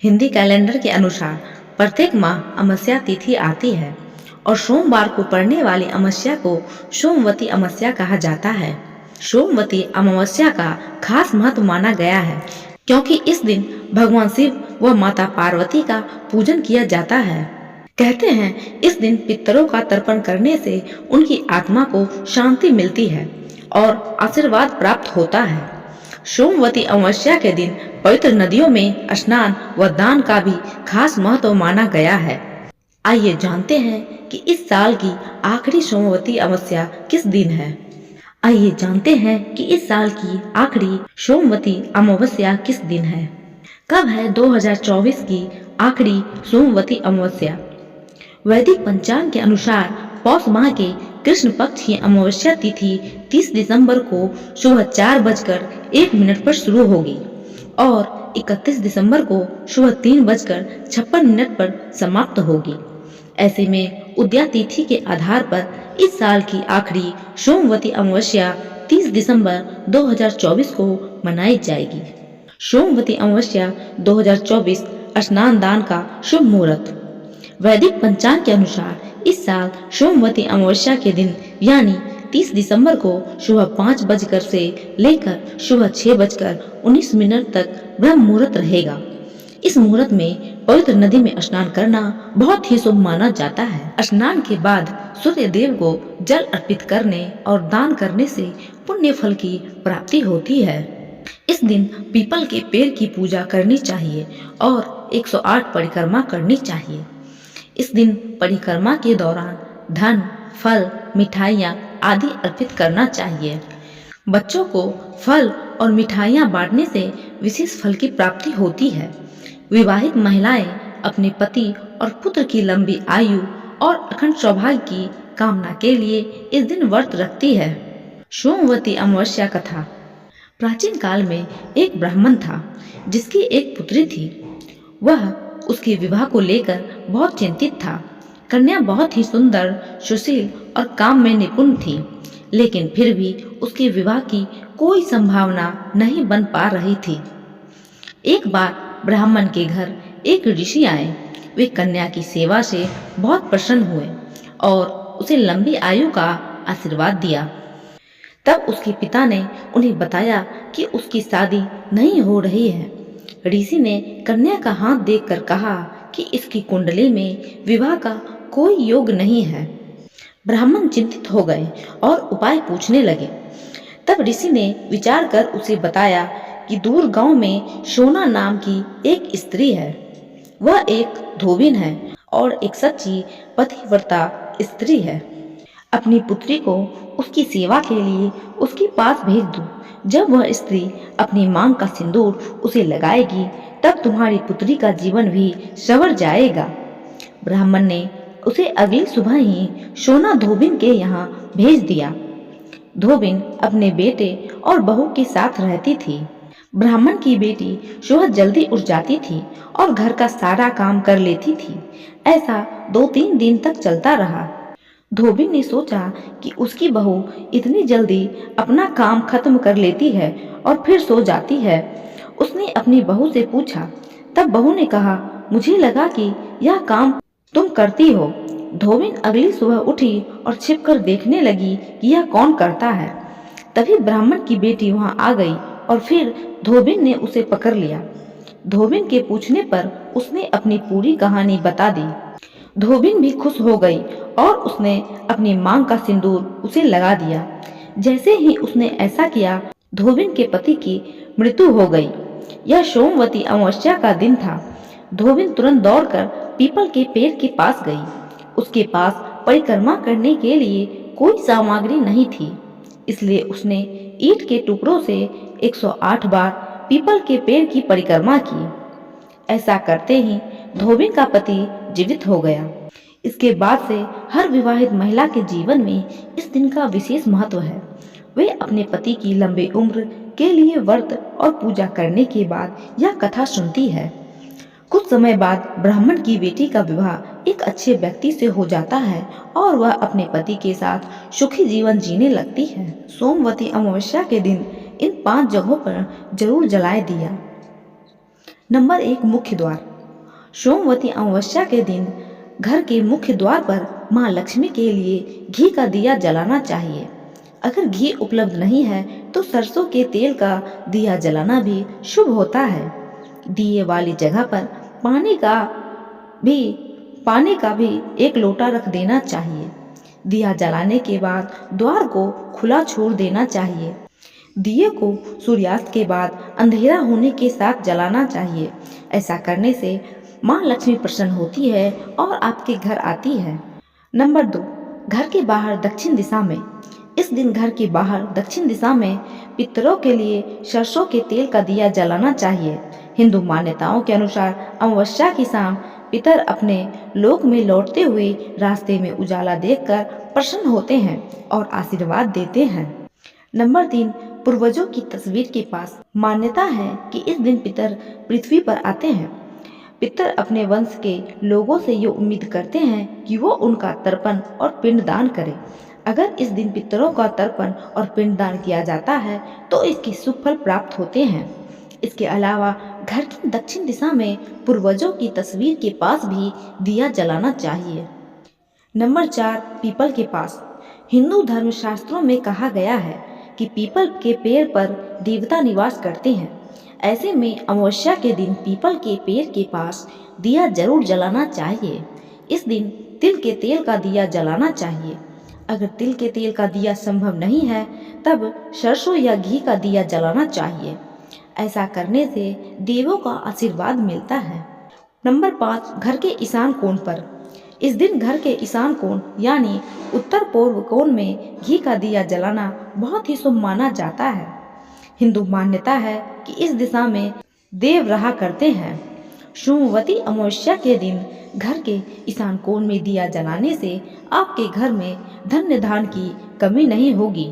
Hindi calendar के अनुसार प्रत्येक माह अमावस्या तिथि आती है और सोमवार को पड़ने वाली अमावस्या को सोमवती अमावस्या कहा जाता है। सोमवती अमावस्या का खास महत्व माना गया है क्योंकि इस दिन भगवान शिव व माता पार्वती का पूजन किया जाता है। कहते हैं इस दिन पितरों का तर्पण करने से उनकी आत्मा को शांति मिलती है और आशीर्वाद प्राप्त होता है। सोमवती अमावस्या के दिन पवित्र नदियों में स्नान व दान का भी खास महत्व माना गया है। आइए जानते हैं कि इस साल की आखिरी सोमवती अमावस्या किस दिन है। आइए जानते हैं कि इस साल की आखिरी सोमवती अमावस्या किस दिन है। कब है 2024 की आखिरी सोमवती अमावस्या। वैदिक पंचांग के अनुसार पौष माह के कृष्ण पक्ष की अमावस्या तिथि 30 दिसंबर को सुबह 4:01 पर शुरू होगी और 31 दिसंबर को सुबह 3:56 पर समाप्त होगी। ऐसे में उदया तिथि के आधार पर इस साल की आखिरी सोमवती अमावस्या 30 दिसंबर 2024 को मनाई जाएगी। सोमवती अमावस्या 2024 स्नान दान का शुभ मुहूर्त। वैदिक पंचांग के अनुसार इस साल सोमवती अमावस्या के दिन यानी 30 दिसंबर को सुबह 5 बजकर से लेकर सुबह 6:19 तक ब्रह्म मुहूर्त रहेगा। इस मुहूर्त में पवित्र नदी में स्नान करना बहुत ही शुभ माना जाता है। स्नान के बाद सूर्य देव को जल अर्पित करने और दान करने से पुण्य फल की प्राप्ति होती है। इस दिन पीपल के पेड़ की पूजा करनी चाहिए और 108 परिक्रमा करनी चाहिए। इस दिन परिक्रमा के दौरान धन, फल, मिठाइयाँ आदि अर्पित करना चाहिए। बच्चों को फल और मिठाइयाँ बांटने से विशेष फल की प्राप्ति होती है। विवाहित महिलाएं अपने पति और पुत्र की लंबी आयु और अखंड सौभाग्य की कामना के लिए इस दिन व्रत रखती है। सोमवती अमावस्या कथा। प्राचीन काल में एक ब्राह्मण था जिसकी एक पुत्री थी। वह उसके विवाह को लेकर बहुत चिंतित था। कन्या बहुत ही सुंदर, सुशील और काम में निपुण थी, लेकिन फिर भी उसके विवाह की कोई संभावना नहीं बन पा रही थी। एक बार ब्राह्मण के घर एक ऋषि आए। वे कन्या की सेवा से बहुत प्रसन्न हुए और उसे लंबी आयु का आशीर्वाद दिया। तब उसके पिता ने उन्हें बताया कि उसकी शादी नहीं हो रही है। ऋषि ने कन्या का हाथ देखकर कहा कि इसकी कुंडली में विवाह का कोई योग नहीं है। ब्राह्मण चिंतित हो गए और उपाय पूछने लगे। तब ऋषि ने विचार कर उसे बताया कि दूर गांव में सोना नाम की एक स्त्री है। वह एक धोबिन है और एक सच्ची पतिव्रता स्त्री है। अपनी पुत्री को उसकी सेवा के लिए उसके पास भेज दो। जब वह स्त्री अपनी मांग का सिंदूर उसे लगाएगी तब तुम्हारी पुत्री का जीवन भी संवर जाएगा। ब्राह्मण ने उसे अगली सुबह ही सोना धोबिन के यहाँ भेज दिया। धोबिन अपने बेटे और बहू के साथ रहती थी। ब्राह्मण की बेटी सुबह जल्दी उठ जाती थी और घर का सारा काम कर लेती थी। ऐसा 2-3 दिन तक चलता रहा। धोबिन ने सोचा कि उसकी बहू इतनी जल्दी अपना काम खत्म कर लेती है और फिर सो जाती है। उसने अपनी बहू से पूछा। तब बहू ने कहा, मुझे लगा कि यह काम तुम करती हो। धोबिन अगली सुबह उठी और छिपकर देखने लगी कि यह कौन करता है। तभी ब्राह्मण की बेटी वहां आ गई और फिर धोबिन ने उसे पकड़ लिया। धोबिन के पूछने पर उसने अपनी पूरी कहानी बता दी। धोबिन भी खुश हो गई और उसने अपनी मांग का सिंदूर उसे लगा दिया। जैसे ही उसने ऐसा किया, धोबिन के पति की मृत्यु हो गई। यह सोमवती अमावस्या का दिन था। धोबिन तुरंत दौड़कर पीपल के पेड़ के पास गई। उसके पास परिक्रमा करने के लिए कोई सामग्री नहीं थी, इसलिए उसने ईंट के टुकड़ों से 108 बार पीपल के पेड़ की परिक्रमा की। ऐसा करते ही धोबिन का पति जीवित हो गया। इसके बाद से हर विवाहित महिला के जीवन में इस दिन का विशेष महत्व है। वे अपने पति की लंबी उम्र के लिए व्रत और पूजा करने के बाद यह कथा सुनती है। कुछ समय बाद ब्राह्मण की बेटी का विवाह एक अच्छे व्यक्ति से हो जाता है और वह अपने पति के साथ सुखी जीवन जीने लगती है। सोमवती अमावस्या के दिन इन 5 जगहों पर जरूर जलाए दिया। नंबर 1, मुख्य द्वार। सोमवती अमावस्या के दिन घर के मुख्य द्वार पर माँ लक्ष्मी के लिए घी का दिया जलाना चाहिए। अगर घी उपलब्ध नहीं है तो सरसों के तेल का दिया जलाना भी शुभ होता है। दिए वाली जगह पर भी पानी का भी एक लोटा रख देना चाहिए। दिया जलाने के बाद द्वार को खुला छोड़ देना चाहिए। दिए को सूर्यास्त के बाद अंधेरा होने के साथ जलाना चाहिए। ऐसा करने से माँ लक्ष्मी प्रसन्न होती है और आपके घर आती है। नंबर 2, घर के बाहर दक्षिण दिशा में। इस दिन घर के बाहर दक्षिण दिशा में पितरों के लिए सरसों के तेल का दिया जलाना चाहिए। हिंदू मान्यताओं के अनुसार अमावस्या की शाम पितर अपने लोक में लौटते हुए रास्ते में उजाला देखकर प्रसन्न होते हैं और आशीर्वाद देते हैं। नंबर 3, पूर्वजों की तस्वीर के पास। मान्यता है कि इस दिन पितर पृथ्वी पर आते हैं। पितर अपने वंश के लोगों से ये उम्मीद करते हैं कि वो उनका तर्पण और पिंडदान करें। अगर इस दिन पितरों का तर्पण और पिंडदान किया जाता है तो इसके शुभ फल प्राप्त होते हैं। इसके अलावा घर की दक्षिण दिशा में पूर्वजों की तस्वीर के पास भी दिया जलाना चाहिए। नंबर 4, पीपल के पास। हिंदू धर्म शास्त्रों में कहा गया है कि पीपल के पेड़ पर देवता निवास करते हैं। ऐसे में अमावस्या के दिन पीपल के पेड़ के पास दिया जरूर जलाना चाहिए। इस दिन तिल के तेल का दिया जलाना चाहिए। अगर तिल के तेल का दिया संभव नहीं है तब सरसों या घी का दिया जलाना चाहिए। ऐसा करने से देवों का आशीर्वाद मिलता है। नंबर 5, घर के ईशान कोण पर। इस दिन घर के ईशान कोण यानी उत्तर पूर्व कोण में घी का दिया जलाना बहुत ही शुभ माना जाता है। हिंदू मान्यता है कि इस दिशा में देव रहा करते हैं। सोमवती अमावस्या के दिन घर के ईशान कोण में दिया जलाने से आपके घर में धन्य धान की कमी नहीं होगी।